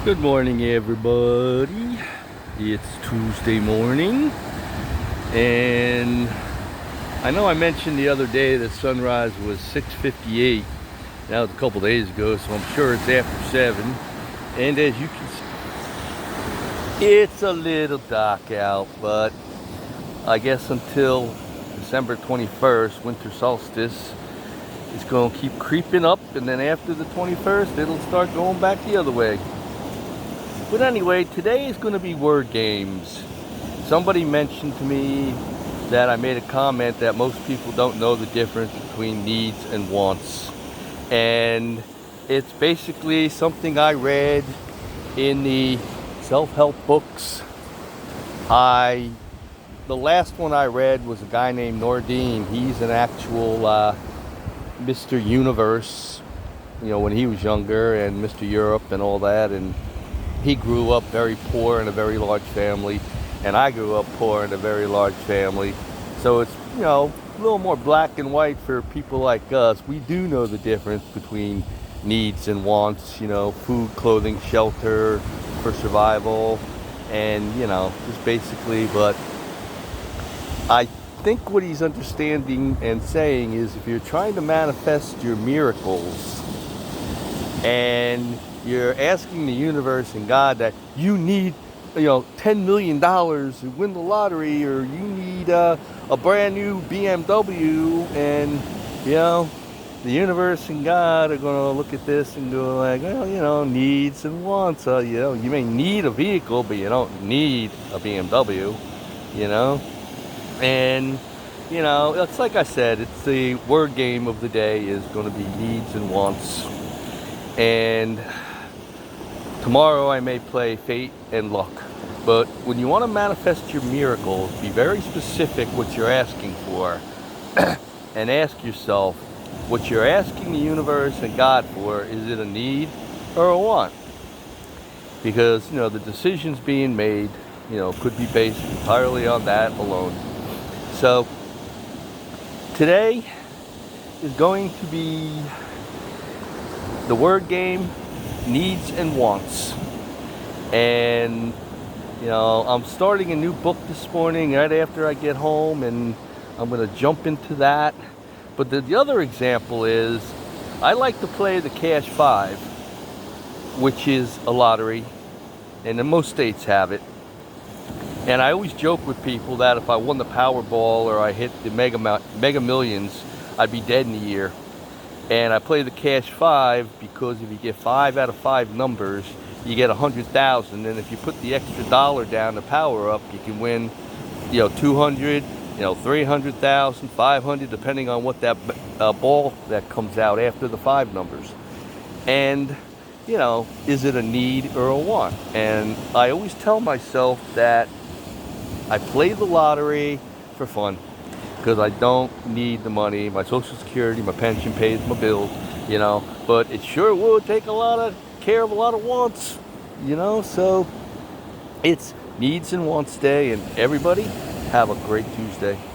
Good morning, everybody. It's Tuesday morning, and I know I mentioned the other day that sunrise was 6:58. That was a couple days ago, so I'm sure it's after 7. And as you can see, it's a little dark out, but I guess until December 21st, winter solstice, it's going to keep creeping up, and then after the 21st, it'll start going back the other way. But anyway, today is going to be word games. Somebody mentioned to me that I made a comment that most people don't know the difference between needs and wants. And it's basically something I read in the self-help books. The last one I read was a guy named Nordine. He's an actual Mr. Universe, when he was younger, and Mr. Europe and all that. And he grew up very poor in a very large family, and I grew up poor in a very large family. So it's, a little more black and white for people like us. We do know the difference between needs and wants, food, clothing, shelter for survival, and, just basically. But I think what he's understanding and saying is, if you're trying to manifest your miracles and you're asking the universe and God that you need, $10 million to win the lottery, or you need a brand new BMW, and, the universe and God are going to look at this and go like, well, needs and wants. You may need a vehicle, but you don't need a BMW, And, it's like I said, it's the word game of the day is going to be needs and wants. And tomorrow I may play fate and luck. But when you want to manifest your miracles, be very specific what you're asking for. And ask yourself, what you're asking the universe and God for, is it a need or a want? Because, the decisions being made, could be based entirely on that alone. So today is going to be the word game, needs and wants. And I'm starting a new book this morning right after I get home, and I'm going to jump into that. But the other example is, I like to play the Cash 5, which is a lottery, and then most states have it. And I always joke with people that if I won the Powerball or I hit the Mega Millions, I'd be dead in a year. And I play the Cash 5 because if you get 5 out of 5 numbers, you get 100,000. And if you put the extra dollar down to power up, you can win, 200, 300,000, 500, depending on what that ball that comes out after the 5 numbers. And, is it a need or a want? And I always tell myself that I play the lottery for fun, because I don't need the money. My Social Security, my pension pays my bills, but it sure would take a lot of care of a lot of wants, so it's needs and wants day. And everybody have a great Tuesday.